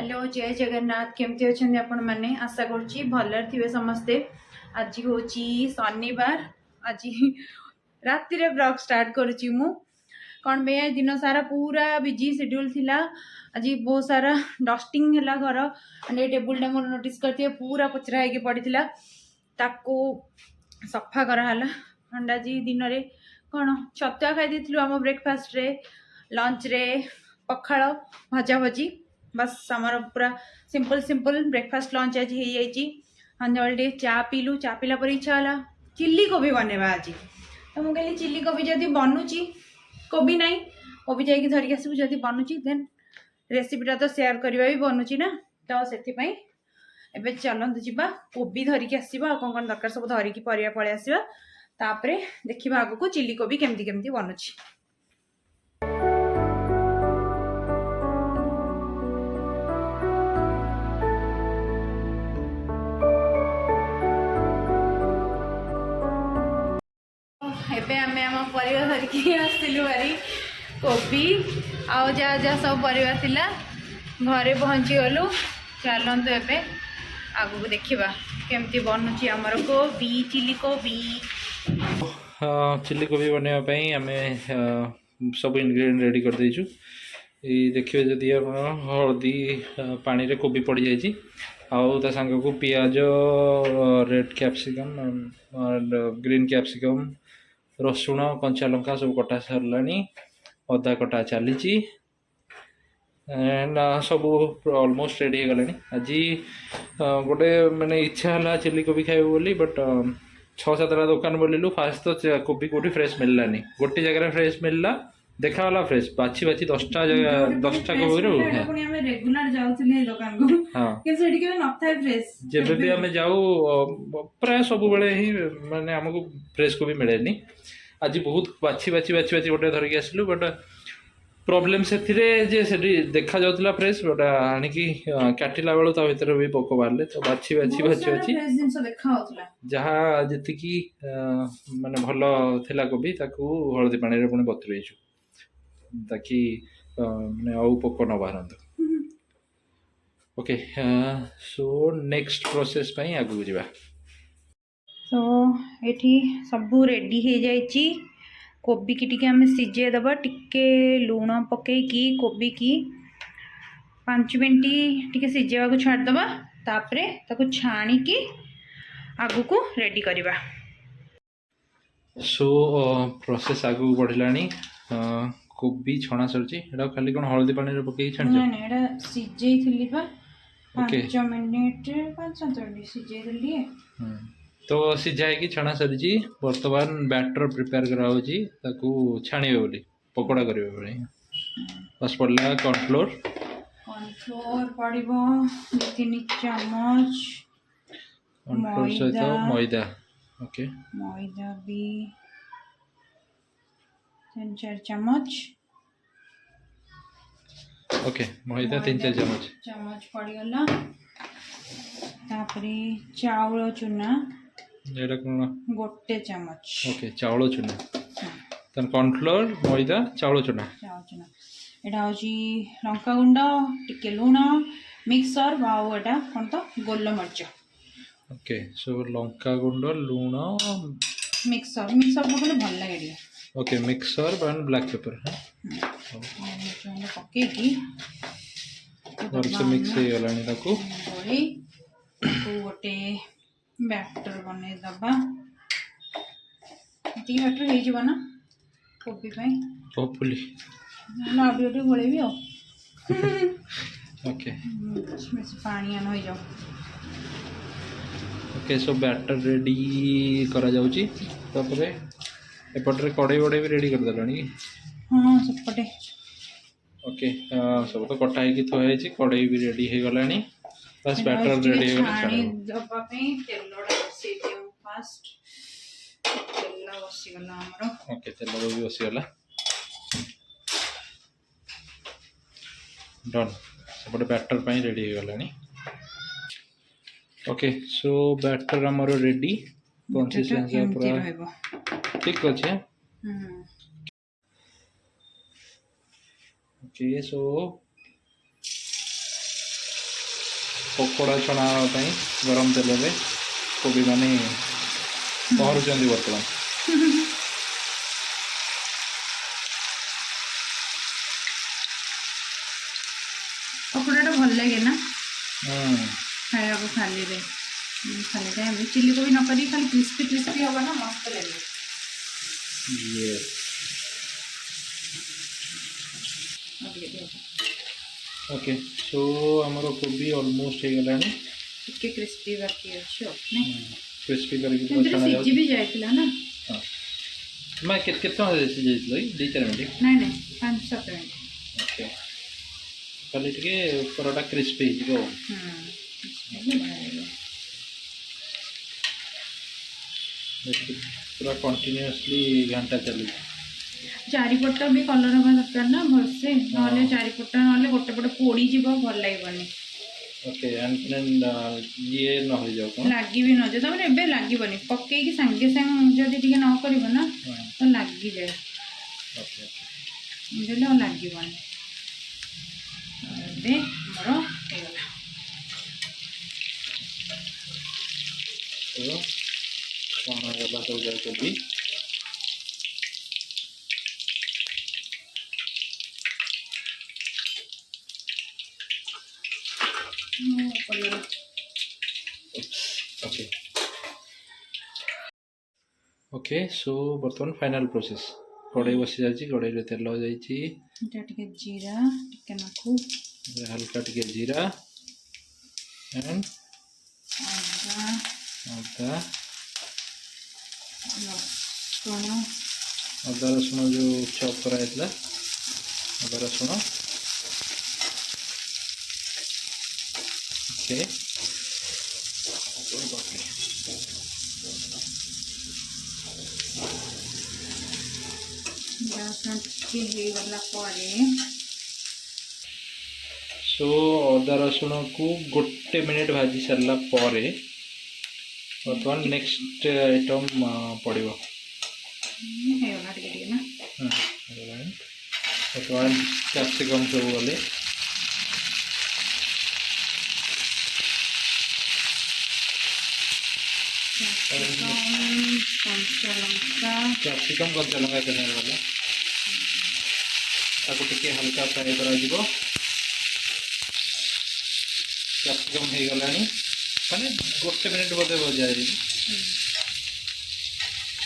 Hello जय जगन्नाथ केमती अच्छे आपण मैंने आशा करुच्ची भलर थे समस्ते। आज हूँ शनिवार। आज राति ब्लॉग स्टार्ट करुच्ची मु कौन बे दिन सारा पूरा बिजी शेड्यूल थिला। आज बहुत सारा डस्टिंग है घर एंड टेबुल टा मोर नोटिस करते पूरा पचरा होगी पड़ा ताको सफा कराला। एंड आज दिन में कौन छतुआ खाई आम ब्रेकफास्ट रे लंच रे पखाड़ भजा भजी बस आमर पूरा सिंपल सिंपल ब्रेकफास्ट लंच आज हो जाइए। सन्ध्या चा पीलु चा पीला पर इच्छा है चिल्ली कोबी बनवा आज तो मुझे कहली चिल्ली कोबी जदि बनूची कोबी नाई कोबी जाकि धरिक आसबू जदि बनूची देन रेसिपीटा तो सेयार करवा भी बनूची ना तो से एबे चलतु जीवा कोबी धरिक आसवा कौन कौन दरकार सब धरिकी परिया पलि आसवा तापरे देखिबा आगको चिल्ली कोबी केमती केमती बनूची। एबे आमे आम परिवार धरिकी आसलु भारी कोबी आउ जा जा सब परिवार थिला घरे पहुँची गलु। चलतु एबे आगु देखिबा केमती बनुची हमर कोबी चिल्ली कोबी। चिल्ली कोबी बनवाई आम सब इनग्रेडिएंट रेडी कर देचु। देखिए जदि हल्दी पानी रे कोबी पड़ जाइए आउ ता सांग को पियाज रेड कैप्सिकम ग्रीन कैप्सिकम रसुण कंचा लंका सब कटा सरलानी अदा कटा चली एंड सब ऑलमोस्ट रेडी हो गलानी। आज गोटे माने इच्छा है चिल्ली कोबी खाइबे बोली बट 6-7टा दुकान बोलिलु फास्ट तो कोबी कोठी फ्रेश मिललानी गोटे जगह फ्रेश मिलला देखाला फ्रेश बाछी बाछी 10टा कोबी रो रेगुलर जाउथिले दुकान को हां कि सेठी के न थाय फ्रेश जेबे भी हमें जाऊ प्राय सब बेले ही माने हमको फ्रेश कोबी मिलेनी। आज बहुत बाछी बाछी बाछी बाछी गोटे धरिक आसलु बट प्रॉब्लम से देखा जाउतला फ्रेश बट आनिकी काटिला बेलू ता भीतर भी पोक बाहरले तो बाछी बाछी बाछी बाछी जहाँ जी माने भल थिला कोबी ताकू हळदी पानी रे पुणी बतुरेइछु ताकि माने आउ पोक न बाहरंतु। ओके सो नेक्स्ट प्रोसेस पई आगु जिबा। तो एठी सबू रेडी हो जाइए कोबी की टिके आम सीझे दबा टिके लूण पकईकी कोबी की 5 मिनट टिके सीझेवा को छाड़दबा तापरे ताको छाणीकी आगु को रेडी करवा। सो प्रोसेस आगु बढ़िलानी कोबी छणा सरची एटा खाली कोन हळदी पानी रे पकई छाणी ना ना एटा सीझेई थिली बा 5 मिनट 5-7 मिनट सीझेई दिली तो सीझाई की छणा सरजी वर्तमान बैटर प्रिपेयर करा होची ताकू छाणीबे बोली पकोड़ा करबे बोली बस पड़ला कॉर्नफ्लोर पड़िबो 2-3 चम्मच कॉर्नफ्लोर सहित मैदा। ओके मैदा भी 3-4 चम्मच। ओके मैदा 3-4 चम्मच पड़गला तापरे चाउल चूना एटा कोन गोटे चम्मच। ओके चाउल चूना तन कॉर्नफ्लोर मैदा चाउल चूना एटा होची लंका गुंड टिके लूण मिक्सर बाउ एटा कोन तो गोल मरच। ओके सो लंका गुंड लूण मिक्सर मिक्सर पकले भल लागे। Okay mixer and black pepper पके की भलसे मिक्स हो गलानी ताकू गोली गोटे बैटर बने दबा ती बैटर हो जीव ना कोबी पई होपफुली ना आउट गोले भी हो। ओके इसमें से पानी आन हो जाओ। ओके सो बैटर रेडी करा जाउची तापरे एपटरे कड़ाई वड़े भी रेडी कर देलानी हां सेपटे। ओके सब तो कटा है कि थो है कड़ाई भी रेडी हो गलानी बस बैटर रेडी हो गला छाड़ी दबा पे तेलडा बसी दियो फास्ट तेल बसी गला हमरो। ओके तेल भी बसी गला डन सेपटे बैटर पई रेडी हो गलानी। ओके सो बैटर हमरो रेडी कंसिस्टेंसी पूरा ठीक अछि। ओके सो पकोड़ा छणा गरम तेल में कोबी माने पहरुचंदी बर्तमान। पकोड़ाटा भल लगे ना हम्म खाया को खाली रे खाली टाइम रे चिल्ली कोबी न करी खाली क्रिस्पी क्रिस्पी होगा ना मस्त लगे। ये ओके सो आमर कोबी ऑलमोस्ट हो गलानी टिके क्रिस्पी बाकी अच्छे नहीं क्रिस्पी करके छना सिझी भी जाइतिला ना। हाँ मैं केते समय सिझाइल 2-4 मिनट नहीं नहीं 5-7 मिनट ओके खाली टिके परोटा क्रिस्पी हो पूरा कंटिन्यूअसली घंटा चली चारिपट भी कलर हवा दरकार ना भलसे ना चारिपट ना गोटे पटे पोड़ी जीव भल लगे ओके एंड ये न हो जाओ कौन लगी भी न जाए तमें एबे लगनी पकईकी सांगे सांग जब टी न कर ना तो लगी जाए ओके देले और लगन मोर तो कौन गला सब जाए कोबी ओके ओके सो बर्तमान फाइनल प्रोसेस कड़ाई बसी जाए कड़ाई रे तेल टे जीरा टे नाखू हल्का टिके जीरा एंड अदा अदा लसुण अदा रसुण जो चॉप कराइला अदा रसुण ओके लसुण टे होगला सो अदा रसुण को गोटे मिनिट भाजी सारा बर्तमान नेक्स्ट आइटम पड़ो बर्तमान कैप्सिकम सब गले कैप्सिकम कंचा लंका गला टे हल्का फ्राए कर कैप्सिकम हो गला माने गोटे मिनिट बोधे भजा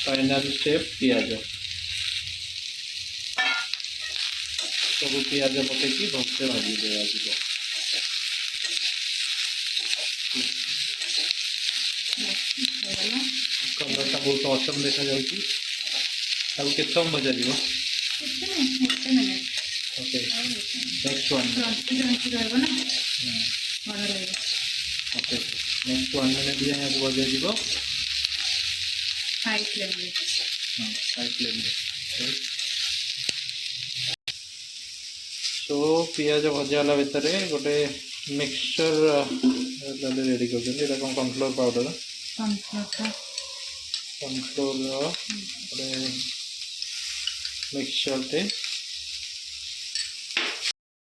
फाइनल स्टेप पियाज सब पियाज पकईकि भलसे भाजी दिया कलरटा बहुत असम देखा जाऊँगी के समय भजा जी okay next one okay next 1 minute जाए भजा जी high flame high flame so पियाज भजाला भितर गोटे मिक्सचर रेडी कर कौन कॉर्नफ्लोर पाउडर कॉर्नफ्लोर गोटे मिक्सचरटे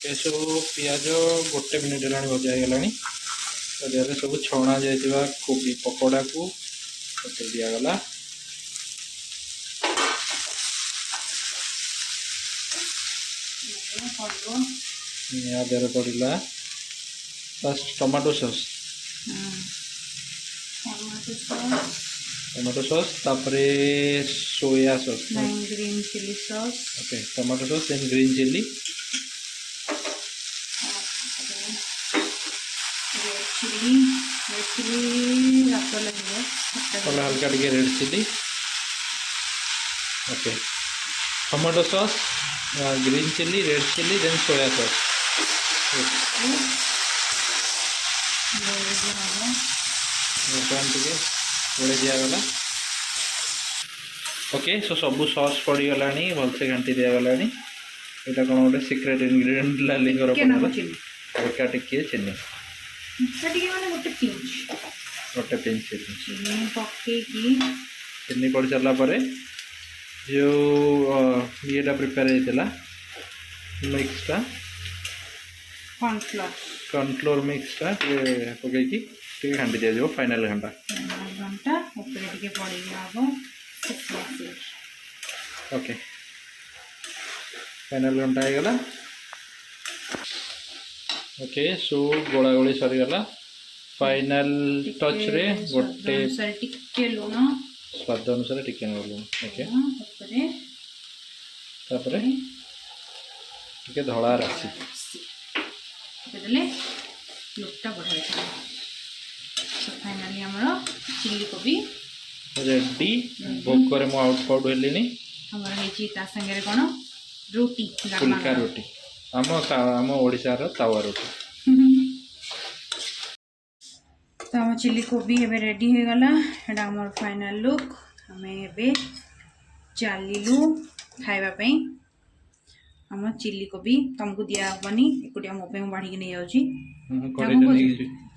सब पियाज गोटे मिनिट है भजा गला सब छणा जाइए कोबी पकोड़ा को पकड़ दिगला याद पड़ा फर्स्ट टमाटो सॉस तापरे soya sauce green chilli sauce okay tomato sauce and green chilli red chilli हल्का टे red chilli okay tomato sauce green chilli red chilli then soya sauce बर्तमान टे गोड़े दिगला ओके सो सब सॉस पड़गला भलसे घाटी दिगला यहाँ कौन गोटे सिक्रेट इनग्रेडिएंट लालीगर हल्का टिके चीनी गोटे पिंच चीनी पड़ सारा जो येटा प्रिपेयर होता मिक्सटा कॉर्नफ्लोर कॉर्नफ्लोर मिक्सटा पकईकि घाटी दिया फाइनाल घंटा घंटा ऊपर टे पड़े हम ओके फाइनाल घंटा हो गला ओके सो गोला गोली सरीगला फाइनाल टच रे गोटे टिके लुण स्वाद अनुसार टिके लुण ओके तापरे टिके धड़ा राशि लुकटा बढ़िया फाइनाली आमर चिल्ली कोबी रेडी भोक मु आउट फाउट हेलिनी आमर संगे कौन रोटी फुल्का रोटी आम ओडिशार तावा रोटी तो आम चिल्ली कोबी एबे रेडी हो गला एटा आमर फाइनल लुक हमें एबे चलिलु खाइबा पई आम चिल्ली कोबी तुमको दिया हबनी एकुटिया मो पे बाढ़ी नहीं जाउची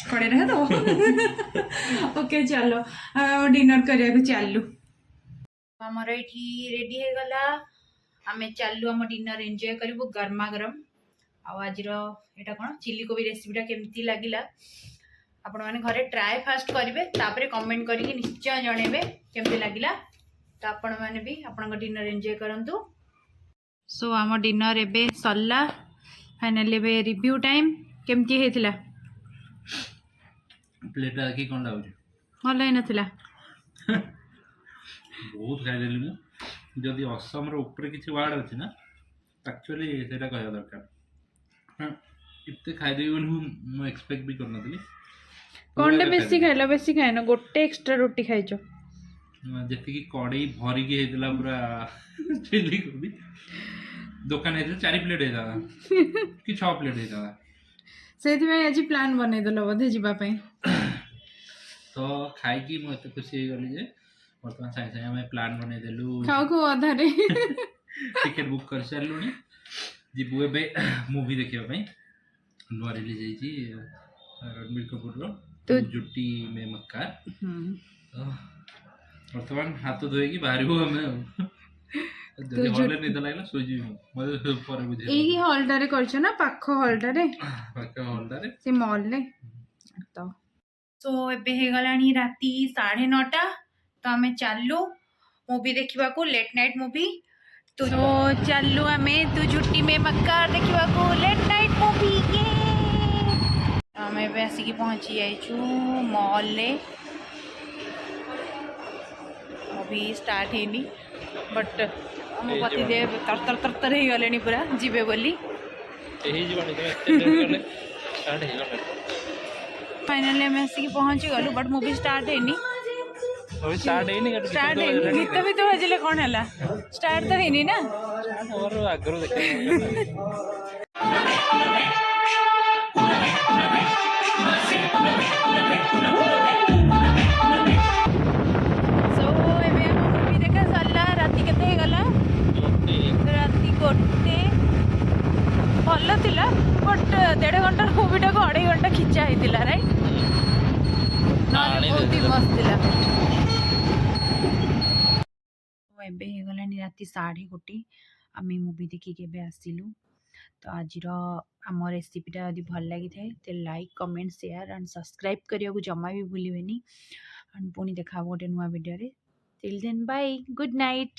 कड़े रहे तो ओके चलो डिनर करिया को चलु हमर एठी रेडी हो गला आमे चलु हम डिनर एंजॉय करिवो गरमा गरम आज एटा कोन चिल्ली कोबी रेसिपीटा केमती लागिला आपण माने घरे ट्राए फास्ट करिवे तापरे कमेंट करिके निश्चय जणेबे केमती लागिला तो आपण माने भी आपण डिनर एंजॉय करंतु सो आम डिनर एबे सरला फाइनली एबे रिव्यू टाइम केमती हेतिला प्लेट आखि कोन लागुची भल ही नथिला बहुत खाई देली मु जदि असम रो ऊपर किछि वार्ड अछि ना एक्चुअली सेटा कहया दरकार इत्ते खाई देबन मु एक्सपेक्ट भी करना थी कोनडे बेसी खाइला बेसी खाइना गोटे एक्स्ट्रा रोटी खाइछो जति कि कड़ई भरी के हेतला पूरा चिल्ली कोबी दुकान हेतला 4 प्लेट हेता कि 6 प्लेट हेता सेति में आज प्लान बनै दलो बधे जिबा पई तो खाई की म एते खुशी हो गली जे वर्तमान साइ साइ हम प्लान बनै देलु खाओ को अधारे टिकट बुक कर सारलुनी जिबु एबे मूवी देखिबा पई नुआ रिलीज हेची रणबीर कपूर रो तो जुट्टी में मक्कार वर्तमान हाथ धोए की बाहर हमें जदि हॉल रे निद लागला सोजी मते पर बुझे एही हॉलटारे करछ ना पाखो हॉलटारे से मॉल ले तो सो एबे हे गलानी राती 9:30 तो हमें चालू मूवी देखिबा को लेट नाइट मूवी तो चालू हमें तू जुट्टी में मक्कार देखिबा को लेट नाइट मूवी के हमें एबे आसिकी पहुंची जाइछु मॉल ले मूवी स्टार्ट हेनी बट हम पति देव तर तर तर तर ही गलेनी पूरा जीवे बोली एही जीवानी तो एते लेट गले स्टार्ट हे गले फाइनली हम आसिकी पहुंची गलु बट मूवी स्टार्ट हेनी अभी स्टार्ट हेनी स्टार्ट हेनी गीत भी तो हजले कोन हला स्टार्ट तो हेनी ना और आगरो देखे भल थिला बट 1.5 घंटा मूवीटा को 2.5 घंटा खिंचा होता राइट बहुत ही मस्त थिला एबे हे गलानी राती 1:30 आम मूवी देखिक आसिलु तो आज आम रेसिपीटा यदि भल लगी थाए तो like comment share and subscribe करने को जमा भी भूलिए एंड पुणी देखा गोटे नुआ video till then bye good night.